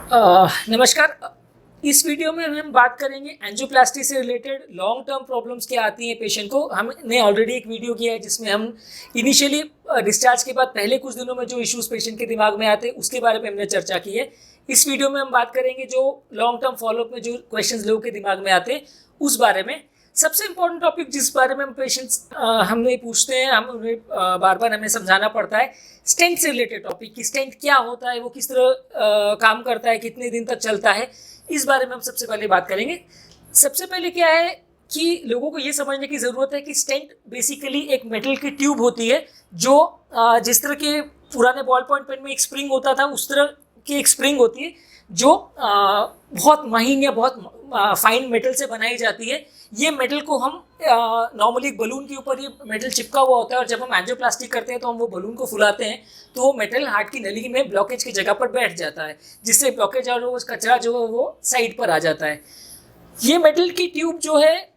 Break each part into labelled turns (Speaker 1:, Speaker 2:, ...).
Speaker 1: नमस्कार। इस वीडियो में हम बात करेंगे एंजियोप्लास्टी से रिलेटेड लॉन्ग टर्म प्रॉब्लम्स क्या आती हैं पेशेंट को। हमने ऑलरेडी एक वीडियो किया है जिसमें हम इनिशियली डिस्चार्ज के बाद पहले कुछ दिनों में जो इश्यूज पेशेंट के दिमाग में आते हैं उसके बारे में हमने चर्चा की है। इस वीडियो में हम बात करेंगे जो लॉन्ग टर्म फॉलोअप में जो क्वेश्चंस लोगों के दिमाग में आते हैं उस बारे में। सबसे इम्पोर्टेंट टॉपिक जिस बारे में हम पेशेंट्स हमें पूछते हैं, हम उन्हें बार बार हमें समझाना पड़ता है, स्टेंट से रिलेटेड टॉपिक कि स्टेंट क्या होता है, वो किस तरह काम करता है, कितने दिन तक चलता है, इस बारे में हम सबसे पहले बात करेंगे। सबसे पहले क्या है कि लोगों को ये समझने की ज़रूरत है कि स्टेंट बेसिकली एक मेटल की ट्यूब होती है जो जिस तरह के पुराने बॉल पॉइंट पेन में एक स्प्रिंग होता था उस तरह की एक स्प्रिंग होती है जो बहुत महीन या बहुत फाइन मेटल से बनाई जाती है। ये मेटल को हम नॉर्मली बलून के ऊपर ये मेटल चिपका हुआ होता है और जब हम एंजियोप्लास्टी करते हैं तो हम वो बलून को फुलाते हैं तो वो मेटल हार्ट की नली में ब्लॉकेज की जगह पर बैठ जाता है, जिससे ब्लॉकेज और वो कचरा जो है वो साइड पर आ जाता है। ये मेटल की ट्यूब जो है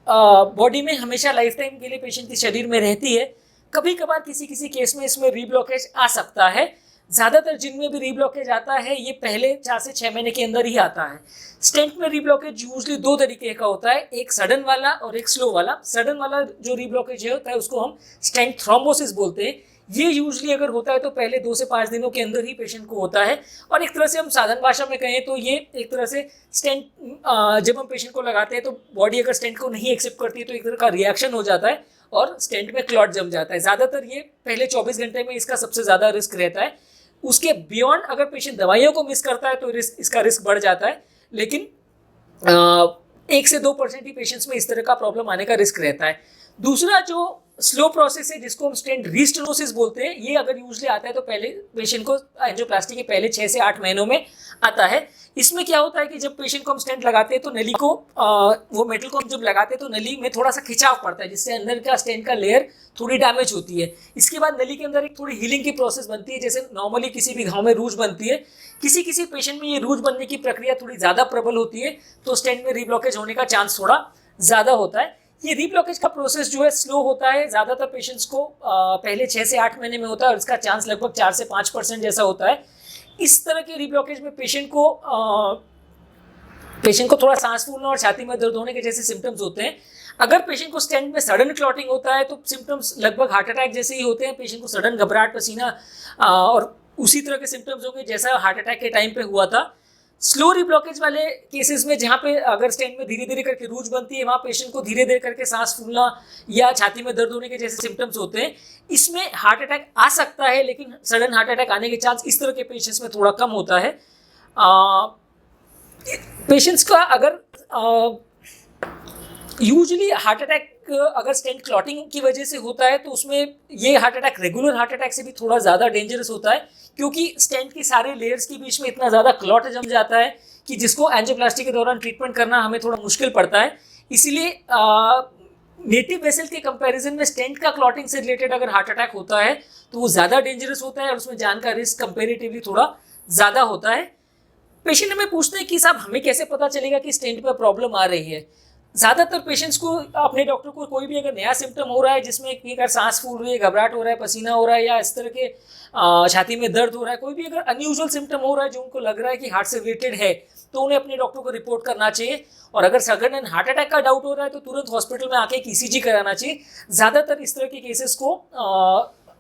Speaker 1: बॉडी में हमेशा लाइफ टाइम के लिए पेशेंट के शरीर में रहती है। कभी कभार किसी किसी केस में इसमें रीब्लॉकेज आ सकता है। ज़्यादातर जिनमें भी रीब्लॉकेज आता है ये पहले 4 से 6 महीने के अंदर ही आता है। स्टेंट में रीब्लॉकेज यूजली 2 तरीके का होता है, एक सडन वाला और एक स्लो वाला। सडन वाला जो रीब्लॉकेज होता है उसको हम स्टेंट थ्रोम्बोसिस बोलते हैं। ये यूजली अगर होता है तो पहले 2 से 5 दिनों के अंदर ही पेशेंट को होता है और एक तरह से हम साधारण भाषा में कहें तो ये एक तरह से स्टेंट जब हम पेशेंट को लगाते हैं तो बॉडी अगर स्टेंट को नहीं एक्सेप्ट करती है तो एक तरह का रिएक्शन हो जाता है और स्टेंट में क्लॉट जम जाता है। ज़्यादातर ये पहले 24 घंटे में इसका सबसे ज़्यादा रिस्क रहता है। उसके बियॉन्ड अगर पेशेंट दवाइयों को मिस करता है तो इसका रिस्क बढ़ जाता है, लेकिन 1 से 2% ही पेशेंट्स में इस तरह का प्रॉब्लम आने का रिस्क रहता है। दूसरा जो स्लो प्रोसेस है जिसको हम स्टेंट रीस्टेनोसिस बोलते हैं, ये अगर यूजली आता है तो पहले पेशेंट को एंजियोप्लास्टी के पहले 6 से 8 महीनों में आता है। इसमें क्या होता है कि जब पेशेंट को हम स्टेंट लगाते हैं तो नली को वो मेटल को हम जब लगाते हैं तो नली में थोड़ा सा खिंचाव पड़ता है जिससे अंदर का स्टेंट का लेयर थोड़ी डैमेज होती है। इसके बाद नली के अंदर एक थोड़ी हीलिंग की प्रोसेस बनती है, जैसे नॉर्मली किसी भी घाव में रूज बनती है। किसी किसी पेशेंट में ये रूज बनने की प्रक्रिया थोड़ी ज़्यादा प्रबल होती है तो स्टेंट में रीब्लॉकेज होने का चांस थोड़ा ज़्यादा होता है। ये रीब्लॉकेज का प्रोसेस जो है स्लो होता है, ज़्यादातर पेशेंट्स को पहले 6 से 8 महीने में होता है और इसका चांस लगभग 4 से 5% जैसा होता है। इस तरह के रीब्लॉकेज में पेशेंट को थोड़ा सांस फूलना और छाती में दर्द होने के जैसे सिम्टम्स होते हैं। अगर पेशेंट को स्टेंट में सडन क्लॉटिंग होता है तो सिम्टम्स लगभग हार्ट अटैक जैसे ही होते हैं। पेशेंट को सडन घबराहट, पसीना और उसी तरह के सिम्टम्स होंगे जैसा हार्ट अटैक के टाइम पे हुआ था। स्लो रीब्लॉकेज वाले केसेस में जहाँ पे अगर स्टेंट में धीरे धीरे करके रूज बनती है वहाँ पेशेंट को धीरे धीरे करके सांस फूलना या छाती में दर्द होने के जैसे सिम्टम्स होते हैं। इसमें हार्ट अटैक आ सकता है, लेकिन सडन हार्ट अटैक आने के चांस इस तरह के पेशेंट्स में थोड़ा कम होता है। पेशेंट्स का अगर यूजुअली हार्ट अटैक अगर स्टेंट क्लॉटिंग की वजह से होता है तो उसमें ये heart attack regular heart attack से भी थोड़ा ज़्यादा डेंजरस होता है, क्योंकि स्टेंट के सारे लेयर्स के बीच में इतना ज़्यादा क्लॉट जम जाता है कि जिसको एंजियोप्लास्टी के दौरान ट्रीटमेंट करना हमें थोड़ा मुश्किल पड़ता है। इसीलिए नेटिव वेसल के कंपैरिजन में स्टेंट का क्लॉटिंग से रिलेटेड अगर हार्ट अटैक होता है तो वो ज़्यादा डेंजरस होता है और उसमें जान का रिस्क कंपेरेटिवली थोड़ा ज़्यादा होता है। पेशेंट हमें पूछते हैं कि साहब हमें कैसे पता चलेगा कि स्टेंट पर प्रॉब्लम आ रही है। ज़्यादातर पेशेंट्स को अपने डॉक्टर को कोई भी अगर नया सिम्टम हो रहा है जिसमें कि अगर सांस फूल रही है, घबराहट हो रहा है, पसीना हो रहा है या इस तरह के छाती में दर्द हो रहा है, कोई भी अगर अनयूजुअल सिम्टम हो रहा है जो उनको लग रहा है कि हार्ट से रिलेटेड है तो उन्हें अपने डॉक्टर को रिपोर्ट करना चाहिए। और अगर सडन हार्ट अटैक का डाउट हो रहा है तो तुरंत हॉस्पिटल में आके एक ECG कराना चाहिए। ज़्यादातर इस तरह के केसेस को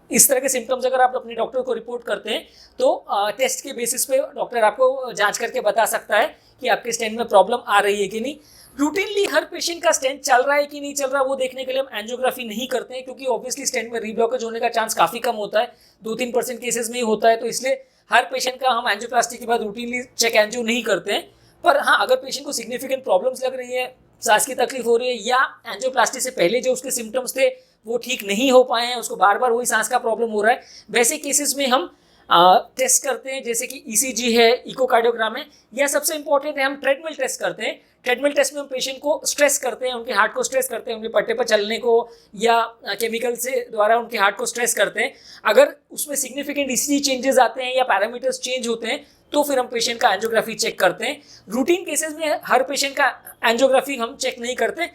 Speaker 1: इस तरह के सिम्टम्स अगर आप अपने डॉक्टर को रिपोर्ट करते हैं तो टेस्ट के बेसिस पे डॉक्टर आपको जांच करके बता सकता है कि आपके स्टेंट में प्रॉब्लम आ रही है कि नहीं। रूटीनली हर पेशेंट का स्टेंट चल रहा है कि नहीं चल रहा वो देखने के लिए हम एंजियोग्राफी नहीं करते हैं, क्योंकि ऑब्वियसली स्टेंट में रीब्लॉकेज होने का चांस काफ़ी कम होता है, 2-3% केसेस में ही होता है। तो इसलिए हर पेशेंट का हम एंजियोप्लास्टी के बाद रूटीनली चेक एंजियो नहीं करते हैं। पर हाँ, अगर पेशेंट को सिग्निफिकेंट प्रॉब्लम्स लग रही है, सांस की तकलीफ हो रही है या एंजियोप्लास्टी से पहले जो उसके सिम्टम्स थे वो ठीक नहीं हो पाए हैं, उसको बार बार वही सांस का प्रॉब्लम हो रहा है, वैसे केसेस में हम टेस्ट करते हैं जैसे कि ECG है, इकोकार्डियोग्राम है, या सबसे इंपॉर्टेंट है हम ट्रेडमिल टेस्ट करते हैं। ट्रेडमिल टेस्ट में हम पेशेंट को स्ट्रेस करते हैं, उनके हार्ट को स्ट्रेस करते हैं, उनके पट्टे पर चलने को या केमिकल से द्वारा उनके हार्ट को स्ट्रेस करते हैं। अगर उसमें सिग्निफिकेंट ECG चेंजेस आते हैं या पैरामीटर्स चेंज होते हैं तो फिर हम पेशेंट का एंजियोग्राफी चेक करते हैं। रूटीन केसेस में हर पेशेंट का एंजियोग्राफी हम चेक नहीं करते।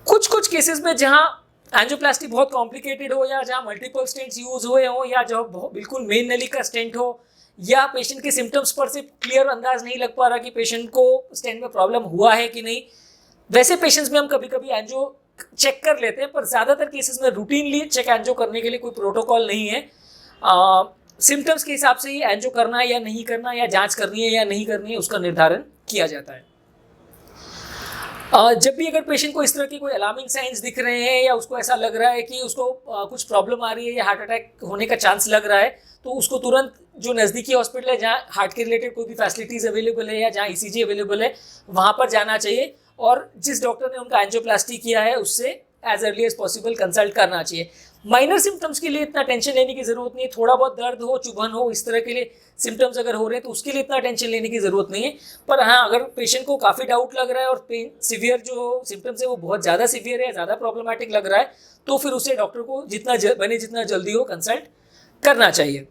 Speaker 1: कुछ केसेस में जहाँ एंजियोप्लास्टी बहुत कॉम्प्लिकेटेड हो या जहाँ मल्टीपल स्टेंट्स यूज हुए हो या जो बिल्कुल मेन नली का स्टेंट हो या पेशेंट के सिम्टम्स पर से क्लियर अंदाज नहीं लग पा रहा कि पेशेंट को स्टेंट में प्रॉब्लम हुआ है कि नहीं, वैसे पेशेंट्स में हम कभी कभी एंजियो चेक कर लेते हैं, पर ज़्यादातर केसेस में रूटीनली चेक एंजियो करने के लिए कोई प्रोटोकॉल नहीं है। सिम्टम्स के हिसाब से ही एंजियो करना है या नहीं करना, या जांच करनी है या नहीं करनी है, उसका निर्धारण किया जाता है। जब भी अगर पेशेंट को इस तरह के कोई अलार्मिंग साइंस दिख रहे हैं या उसको ऐसा लग रहा है कि उसको कुछ प्रॉब्लम आ रही है या हार्ट अटैक होने का चांस लग रहा है, तो उसको तुरंत जो नज़दीकी हॉस्पिटल है जहाँ हार्ट के रिलेटेड कोई भी फैसिलिटीज़ अवेलेबल है या जहाँ ईसीजी अवेलेबल है, वहाँ पर जाना चाहिए और जिस डॉक्टर ने उनका एंजियोप्लास्टी किया है उससे as early as possible consult करना चाहिए। माइनर सिम्टम्स के लिए इतना टेंशन लेने की ज़रूरत नहीं है, थोड़ा बहुत दर्द हो, चुभन हो, इस तरह के लिए सिम्टम्स अगर हो रहे हैं तो उसके लिए इतना टेंशन लेने की ज़रूरत नहीं है। पर हाँ, अगर पेशेंट को काफ़ी डाउट लग रहा है और पेन सीवियर जो सिम्टम्स है वो बहुत ज़्यादा सीवियर है, ज़्यादा प्रॉब्लमैटिक लग रहा है, तो फिर उसे डॉक्टर को जितना जल्दी हो कंसल्ट करना चाहिए।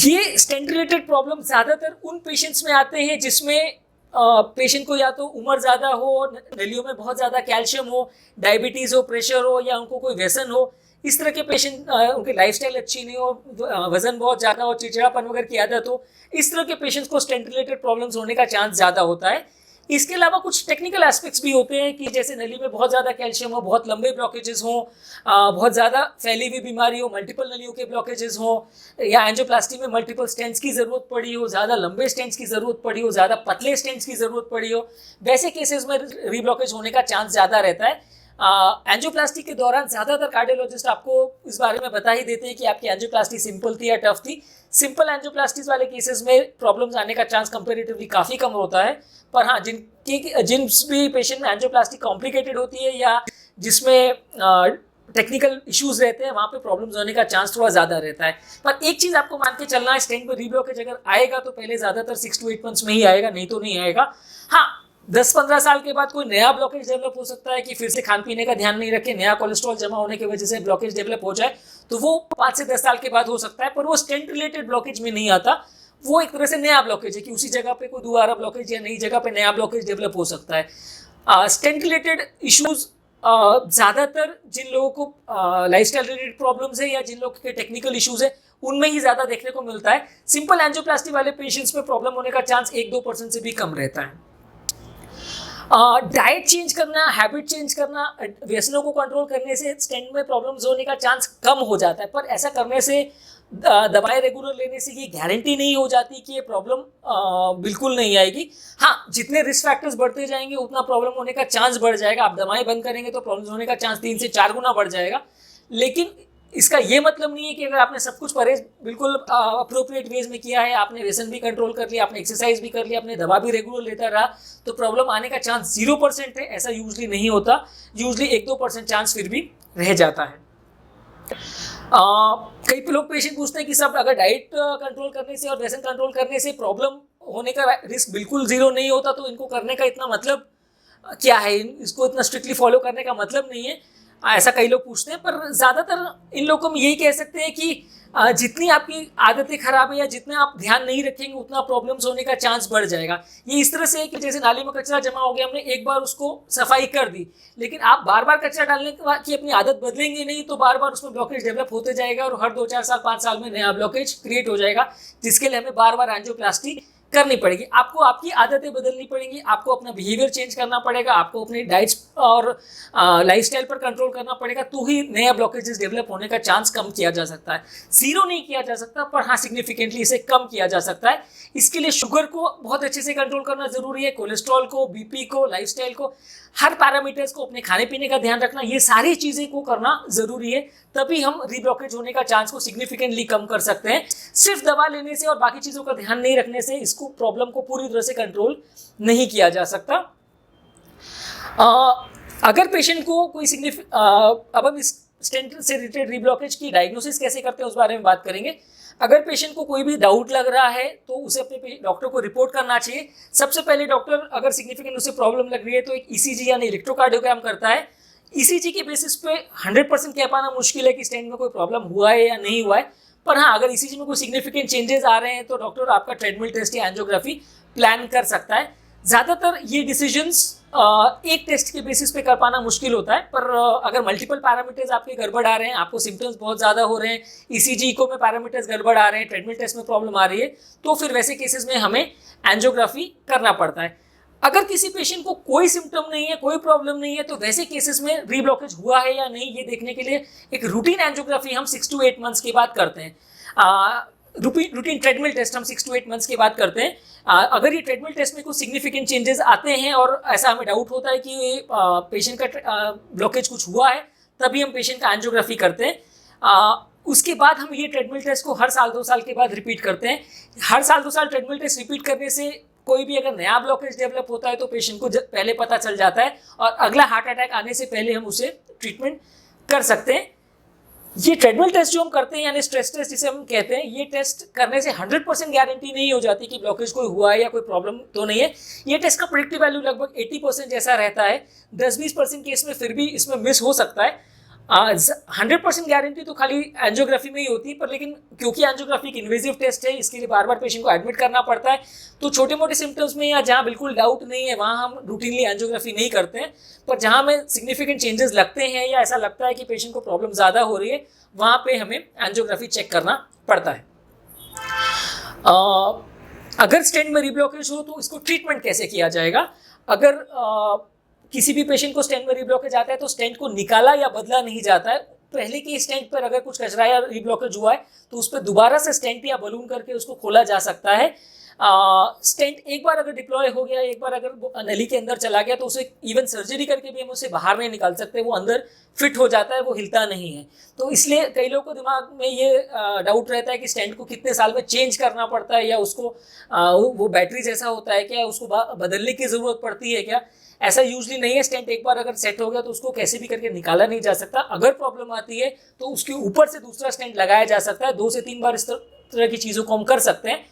Speaker 1: ये स्टेंट रिलेटेड प्रॉब्लम ज़्यादातर उन पेशेंट्स में आते हैं जिसमें पेशेंट को या तो उम्र ज़्यादा हो, नलियों में बहुत ज़्यादा कैल्शियम हो, डायबिटीज़ हो, प्रेशर हो, या उनको कोई व्यसन हो। इस तरह के पेशेंट, उनकी लाइफस्टाइल अच्छी नहीं हो, वजन बहुत ज़्यादा हो, चिड़चिड़ापन वगैरह की आदत हो, इस तरह के पेशेंट्स को स्टेंट रिलेटेड प्रॉब्लम्स होने का चांस ज़्यादा होता है। इसके अलावा कुछ टेक्निकल एस्पेक्ट्स भी होते हैं कि जैसे नली में बहुत ज़्यादा कैल्शियम हो, बहुत लंबे ब्लॉकेजेस हों, बहुत ज़्यादा फैली हुई बीमारी हो, मल्टीपल नलियों के ब्लॉकेजेस हों, या एंजियोप्लास्टी में मल्टीपल स्टेंट्स की ज़रूरत पड़ी हो, ज़्यादा लंबे स्टेंट्स की ज़रूरत पड़ी हो, ज़्यादा पतले स्टेंट्स की ज़रूरत पड़ी हो, वैसे केसेस में रीब्लॉकेज होने का चांस ज़्यादा रहता है। एंजियोप्लास्टी के दौरान ज़्यादातर कार्डियोलॉजिस्ट आपको इस बारे में बता ही देते हैं कि आपकी एंजियोप्लास्टी सिंपल थी या टफ थी। सिंपल एंजियोप्लास्टीज वाले केसेस में प्रॉब्लम्स आने का चांस कंपेरेटिवली काफ़ी कम होता है। पर हाँ, जिन भी पेशेंट में एंजियोप्लास्टी कॉम्प्लिकेटेड होती है या जिसमें टेक्निकल इश्यूज रहते हैं, वहाँ पे प्रॉब्लम्स होने का चांस थोड़ा ज़्यादा रहता है। पर एक चीज़ आपको मान के चलना है, स्टेंट में रीब्लॉकेज अगर आएगा तो पहले ज़्यादातर 6 to 8 मंथ्स में ही आएगा, नहीं तो नहीं आएगा। हाँ, 10-15 साल के बाद कोई नया ब्लॉकेज डेवलप हो सकता है कि फिर से खान पीने का ध्यान नहीं रखें, नया कोलेस्ट्रॉल जमा होने की वजह से ब्लॉकेज डेवलप हो जाए, तो वो 5 से 10 साल के बाद हो सकता है। पर वो स्टेंट रिलेटेड ब्लॉकेज में नहीं आता, वो एक तरह से नया ब्लॉकेज है कि उसी जगह पे कोई दोबारा ब्लॉकेज या नई जगह पे नया ब्लॉकेज डेवलप हो सकता है। स्टेंट रिलेटेड इश्यूज ज़्यादातर जिन लोगों को लाइफस्टाइल रिलेटेड प्रॉब्लम्स है या जिन लोगों के टेक्निकल इश्यूज है उनमें ही ज़्यादा देखने को मिलता है। सिंपल एंजियोप्लास्टी वाले पेशेंट्स में प्रॉब्लम होने का चांस 1-2% से भी कम रहता है। डाइट चेंज करना, हैबिट चेंज करना, व्यसनों को कंट्रोल करने से स्टेंट में प्रॉब्लम्स होने का चांस कम हो जाता है। पर ऐसा करने से, दवाएं रेगुलर लेने से ये गारंटी नहीं हो जाती कि ये प्रॉब्लम बिल्कुल नहीं आएगी। हाँ, जितने रिस्क फैक्टर्स बढ़ते जाएंगे उतना प्रॉब्लम होने का चांस बढ़ जाएगा। आप दवाएं बंद करेंगे तो प्रॉब्लम होने का चांस 3 से 4 गुना बढ़ जाएगा। लेकिन इसका ये मतलब नहीं है कि अगर आपने सब कुछ परहेज बिल्कुल अप्रोप्रिएट वेज में किया है, आपने व्यसन भी कंट्रोल कर लिया, आपने एक्सरसाइज भी कर लिया, आपने दवा भी रेगुलर लेता रहा, तो प्रॉब्लम आने का चांस 0% है। ऐसा यूजली नहीं होता, यूजली 1-2% चांस फिर भी रह जाता है। कई लोग पेशेंट पूछते हैं कि सब अगर डाइट कंट्रोल करने से और व्यसन कंट्रोल करने से प्रॉब्लम होने का रिस्क बिल्कुल 0 नहीं होता, तो इनको करने का इतना मतलब क्या है, इसको इतना स्ट्रिक्टली फॉलो करने का मतलब नहीं है, ऐसा कई लोग पूछते हैं। पर ज़्यादातर इन लोगों को हम यही कह सकते हैं कि जितनी आपकी आदतें खराब है या जितना आप ध्यान नहीं रखेंगे उतना प्रॉब्लम्स होने का चांस बढ़ जाएगा। ये इस तरह से है कि जैसे नाली में कचरा जमा हो गया, हमने एक बार उसको सफाई कर दी, लेकिन आप बार बार कचरा डालने की अपनी आदत बदलेंगे नहीं, तो बार बार उसमें ब्लॉकेज डेवलप होते जाएगा और हर 2-4 साल 5 साल में नया ब्लॉकेज क्रिएट हो जाएगा, जिसके लिए हमें बार बार एंजियोप्लास्टी करनी पड़ेगी। आपको आपकी आदतें बदलनी पड़ेंगी, आपको अपना बिहेवियर चेंज करना पड़ेगा, आपको अपनी डाइट्स और लाइफस्टाइल पर कंट्रोल करना पड़ेगा, तो ही नया ब्लॉकेजेस डेवलप होने का चांस कम किया जा सकता है। 0 नहीं किया जा सकता, पर हाँ सिग्निफिकेंटली इसे कम किया जा सकता है। इसके लिए शुगर को बहुत अच्छे से कंट्रोल करना जरूरी है, कोलेस्ट्रॉल को, बीपी को, लाइफस्टाइल को, हर पैरामीटर्स को, अपने खाने पीने का ध्यान रखना, ये सारी चीज़ें को करना ज़रूरी है। तभी हम रीब्लॉकेज होने का चांस को सिग्निफिकेंटली कम कर सकते हैं। सिर्फ दवा लेने से और बाकी चीज़ों का ध्यान नहीं रखने से इसको प्रॉब्लम को पूरी तरह से कंट्रोल नहीं किया जा सकता। अगर पेशेंट को कोई अब हम इस स्टेंट से रिलेटेड रीब्लॉकेज की डायग्नोसिस कैसे करते हैं उस बारे में बात करेंगे। अगर पेशेंट को कोई भी डाउट लग रहा है तो उसे अपने डॉक्टर को रिपोर्ट करना चाहिए। सबसे पहले डॉक्टर अगर सिग्निफिकेंट उसे प्रॉब्लम लग रही है तो एक ईसीजी यानी इलेक्ट्रोकार्डियोग्राम करता है। ईसीजी के बेसिस पे 100% कह पाना मुश्किल है कि स्टेंट में कोई प्रॉब्लम हुआ है या नहीं हुआ है, पर हाँ अगर ईसीजी में कोई सिग्निफिकेंट चेंजेस आ रहे हैं तो डॉक्टर आपका ट्रेडमिल टेस्ट या एंजियोग्राफी प्लान कर सकता है। ज़्यादातर ये डिसीजंस एक टेस्ट के बेसिस पे कर पाना मुश्किल होता है, पर अगर मल्टीपल पैरामीटर्स आपके गड़बड़ आ रहे हैं, आपको सिम्टम्स बहुत ज़्यादा हो रहे हैं, ईसीजी इको में पैरामीटर्स गड़बड़ आ रहे हैं, ट्रेडमिल टेस्ट में प्रॉब्लम आ रही है, तो फिर वैसे केसेस में हमें एंजियोग्राफी करना पड़ता है। अगर किसी पेशेंट को कोई सिम्टम नहीं है, कोई प्रॉब्लम नहीं है, तो वैसे केसेस में रीब्लॉकेज हुआ है या नहीं ये देखने के लिए एक रूटीन एंजियोग्राफी हम 6 to 8 मंथ्स के बाद करते हैं। रूटीन ट्रेडमिल टेस्ट हम 6 to 8 मंथ्स के बाद करते हैं। अगर ये ट्रेडमिल टेस्ट में कुछ सिग्निफिकेंट चेंजेस आते हैं और ऐसा हमें डाउट होता है कि पेशेंट का ब्लॉकेज कुछ हुआ है, तभी हम पेशेंट का एंजियोग्राफी करते हैं। उसके बाद हम ये ट्रेडमिल टेस्ट को हर साल 2 साल के बाद रिपीट करते हैं। हर साल 2 साल ट्रेडमिल टेस्ट रिपीट करने से कोई भी अगर नया ब्लॉकेज डेवलप होता है तो पेशेंट को पहले पता चल जाता है और अगला हार्ट अटैक आने से पहले हम उसे ट्रीटमेंट कर सकते हैं। ये ट्रेडमिल टेस्ट जो हम करते हैं यानी स्ट्रेस टेस्ट जिसे हम कहते हैं, ये टेस्ट करने से 100% गारंटी नहीं हो जाती कि ब्लॉकेज कोई हुआ है या कोई प्रॉब्लम तो नहीं है। ये टेस्ट का प्रेडिक्टिव वैल्यू लगभग 80% जैसा रहता है। 10-20% केस में फिर भी इसमें मिस हो सकता है। 100% गारंटी तो खाली एंजियोग्राफी में ही होती है, पर लेकिन क्योंकि एंजियोग्राफी एक इन्वेजिव टेस्ट है, इसके लिए बार बार पेशेंट को एडमिट करना पड़ता है, तो छोटे मोटे सिम्टम्स में या जहाँ बिल्कुल डाउट नहीं है वहाँ हम रूटीनली एंजियोग्राफी नहीं करते हैं। पर जहाँ हमें सिग्निफिकेंट चेंजेस लगते हैं या ऐसा लगता है कि पेशेंट को प्रॉब्लम ज़्यादा हो रही है, वहाँ पे हमें एंजियोग्राफी चेक करना पड़ता है। अगर स्टेंट में रीब्लॉकेज हो तो इसको ट्रीटमेंट कैसे किया जाएगा? अगर किसी भी पेशेंट को स्टेंट में रीब्लॉकेज आता है तो स्टेंट को निकाला या बदला नहीं जाता है। पहले की स्टेंट पर अगर कुछ कचरा या रीब्लॉकेज हुआ है तो उस पर दोबारा से स्टेंट या बलून करके उसको खोला जा सकता है। स्टेंट एक बार अगर डिप्लॉय हो गया, एक बार अगर नली के अंदर चला गया तो उसे इवन सर्जरी करके भी हम उसे बाहर नहीं निकाल सकते, वो अंदर फिट हो जाता है, वो हिलता नहीं है। तो इसलिए कई लोगों को दिमाग में ये डाउट रहता है कि स्टेंट को कितने साल में चेंज करना पड़ता है या उसको वो बैटरी जैसा होता है क्या, उसको बदलने की ज़रूरत पड़ती है क्या? ऐसा यूजली नहीं है। स्टेंट एक बार अगर सेट हो गया तो उसको कैसे भी करके निकाला नहीं जा सकता। अगर प्रॉब्लम आती है तो उसके ऊपर से दूसरा स्टेंट लगाया जा सकता है। 2 से 3 बार इस तरह की चीज़ों को हम कर सकते हैं।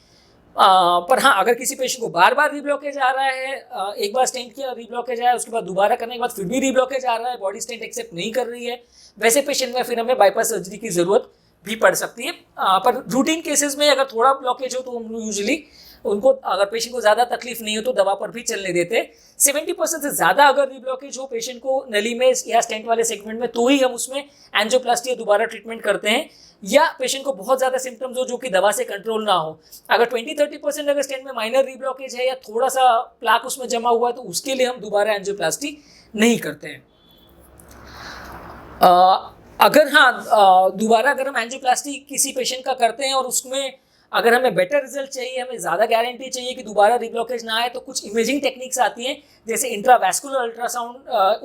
Speaker 1: पर हाँ, अगर किसी पेशेंट को बार बार रीब्लॉकेज आ रहा है, एक बार स्टेंट किया रीब्लॉकेज आया, उसके बाद दोबारा करने के बाद फिर भी रीब्लॉकेज आ रहा है, बॉडी स्टेंट एक्सेप्ट नहीं कर रही है, वैसे पेशेंट में फिर हमें बाईपास सर्जरी की ज़रूरत भी पड़ सकती है। पर रूटीन केसेस में अगर थोड़ा ब्लॉकेज हो तो हम यूजुअली उनको, अगर पेशेंट को ज़्यादा तकलीफ नहीं हो तो दवा पर भी चलने देते हैं। 70% से ज़्यादा अगर रीब्लॉकेज हो पेशेंट को नली में या स्टेंट वाले सेगमेंट में, तो ही हम उसमें एंजियोप्लास्टी या दोबारा ट्रीटमेंट करते हैं। या पेशेंट को बहुत ज़्यादा सिम्टम्स हो जो कि दवा से कंट्रोल ना हो, अगर 20-30% अगर स्टेंट में माइनर रीब्लॉकेज है या थोड़ा सा प्लाक उसमें जमा हुआ है, तो उसके लिए हम दोबारा एंजियोप्लास्टी नहीं करते हैं। दोबारा अगर हम एंजियोप्लास्टी किसी पेशेंट का करते हैं और उसमें अगर हमें बेटर रिजल्ट चाहिए, हमें ज़्यादा गारंटी चाहिए कि दोबारा रीब्लॉकेज ना आए, तो कुछ इमेजिंग टेक्निक्स आती हैं, जैसे इंट्रावैस्कुलर अल्ट्रासाउंड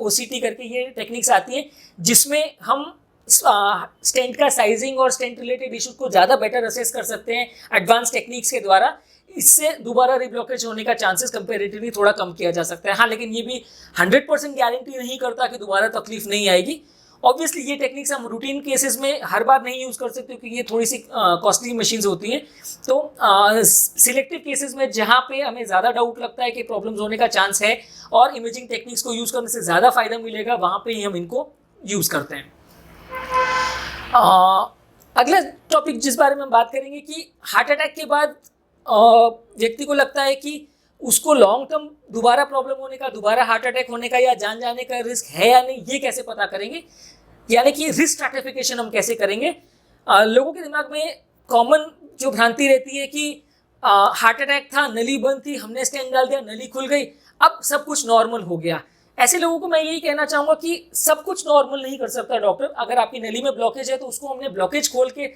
Speaker 1: OCT करके ये टेक्निक्स आती हैं, जिसमें हम स्टेंट का साइजिंग और स्टेंट रिलेटेड इशू को ज़्यादा बेटर असेस कर सकते हैं एडवांस टेक्निक्स के द्वारा। इससे दोबारा रीब्लॉकेज होने का चांसेस कंपेरेटिवली थोड़ा कम किया जा सकता है। हाँ, लेकिन ये भी 100% गारंटी नहीं करता कि दोबारा तकलीफ नहीं आएगी। ऑब्वियसली ये टेक्निक्स हम रूटीन केसेस में हर बार नहीं यूज़ कर सकते क्योंकि ये थोड़ी सी कॉस्टली मशीन्स होती हैं। तो सिलेक्टिव केसेस में जहाँ पे हमें ज़्यादा डाउट लगता है कि प्रॉब्लम्स होने का चांस है और इमेजिंग टेक्निक्स को यूज़ करने से ज़्यादा फ़ायदा मिलेगा, वहाँ पे ही हम इनको यूज़ करते हैं। अगला टॉपिक जिस बारे में हम बात करेंगे कि हार्ट अटैक के बाद व्यक्ति को लगता है कि उसको लॉन्ग टर्म दोबारा प्रॉब्लम होने का, दोबारा हार्ट अटैक होने का या जान जाने का रिस्क है या नहीं, ये कैसे पता करेंगे, यानी कि रिस्क स्ट्रैटिफिकेशन हम कैसे करेंगे। लोगों के दिमाग में कॉमन जो भ्रांति रहती है कि हार्ट अटैक था, नली बंद थी, हमने स्टेंट डाल दिया, नली खुल गई, अब सब कुछ नॉर्मल हो गया। ऐसे लोगों को मैं यही कहना चाहूँगा कि सब कुछ नॉर्मल नहीं कर सकता डॉक्टर। अगर आपकी नली में ब्लॉकेज है तो उसको हमने ब्लॉकेज खोल के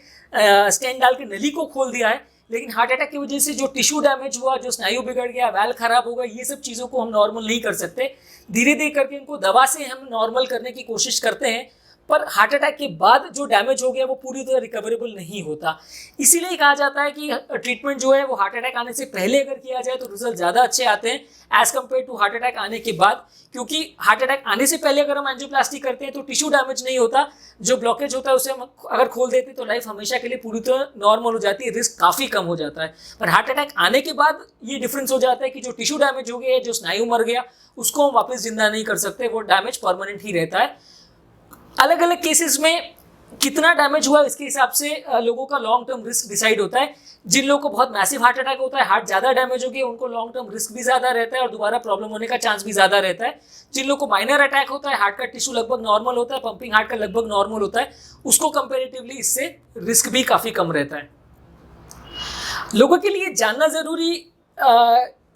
Speaker 1: स्टेंट डाल के नली को खोल दिया है, लेकिन हार्ट अटैक की वजह से जो टिश्यू डैमेज हुआ, जो स्नायु बिगड़ गया, वैल्व खराब हो गया, ये सब चीज़ों को हम नॉर्मल नहीं कर सकते। धीरे धीरे करके इनको दवा से हम नॉर्मल करने की कोशिश करते हैं, पर हार्ट अटैक के बाद जो डैमेज हो गया वो पूरी तरह रिकवरेबल नहीं होता। इसीलिए कहा जाता है कि ट्रीटमेंट जो है वो हार्ट अटैक आने से पहले अगर किया जाए तो रिजल्ट ज़्यादा अच्छे आते हैं as compare to heart attack आने के बाद, क्योंकि हार्ट अटैक आने से पहले अगर हम एंजियोप्लास्टी करते हैं तो टिश्यू डैमेज नहीं होता, जो ब्लॉकेज होता है उसे हम अगर खोल देते हैं तो लाइफ हमेशा के लिए पूरी तरह नॉर्मल हो जाती है, रिस्क काफ़ी कम हो जाता है। पर हार्ट अटैक आने के बाद ये डिफरेंस हो जाता है कि जो टिश्यू डैमेज हो गया है, जो स्नायु मर गया, उसको हम वापस जिंदा नहीं कर सकते, वो डैमेज परमानेंट ही रहता है। अलग अलग केसेस में कितना डैमेज हुआ इसके हिसाब से लोगों का लॉन्ग टर्म रिस्क डिसाइड होता है। जिन लोगों को बहुत मैसिव हार्ट अटैक होता है, हार्ट ज़्यादा डैमेज हो गया, उनको लॉन्ग टर्म रिस्क भी ज़्यादा रहता है और दोबारा प्रॉब्लम होने का चांस भी ज़्यादा रहता है। जिन लोगों को माइनर अटैक होता है, हार्ट का टिश्यू लगभग नॉर्मल होता है, पंपिंग हार्ट का लगभग नॉर्मल होता है, उसको कंपेरेटिवली इससे रिस्क भी काफ़ी कम रहता है। लोगों के लिए जानना ज़रूरी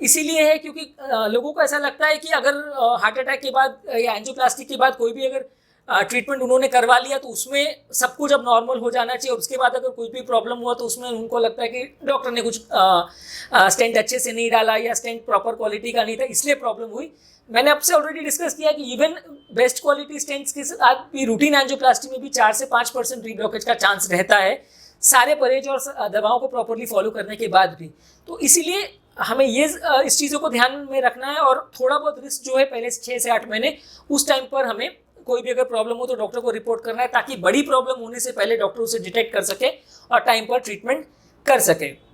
Speaker 1: इसीलिए है क्योंकि लोगों को ऐसा लगता है कि अगर हार्ट अटैक के बाद या एंजियोप्लास्टी के बाद कोई भी अगर ट्रीटमेंट उन्होंने करवा लिया तो उसमें सब कुछ अब नॉर्मल हो जाना चाहिए, और उसके बाद अगर कोई भी प्रॉब्लम हुआ तो उसमें उनको लगता है कि डॉक्टर ने कुछ स्टेंट अच्छे से नहीं डाला या स्टेंट प्रॉपर क्वालिटी का नहीं था, इसलिए प्रॉब्लम हुई। मैंने आपसे ऑलरेडी डिस्कस किया कि इवन बेस्ट क्वालिटी स्टेंट्स के साथ भी रूटीन एंजियोप्लास्टी में भी 4 से 5% रीब्लॉकेज का चांस रहता है, सारे परहेज और दवाओं को प्रॉपरली फॉलो करने के बाद भी। तो इसीलिए हमें ये इस चीज़ों को ध्यान में रखना है, और थोड़ा बहुत रिस्क जो है पहले 6 से 8 महीने उस टाइम पर हमें कोई भी अगर प्रॉब्लम हो तो डॉक्टर को रिपोर्ट करना है, ताकि बड़ी प्रॉब्लम होने से पहले डॉक्टर उसे डिटेक्ट कर सके और टाइम पर ट्रीटमेंट कर सके।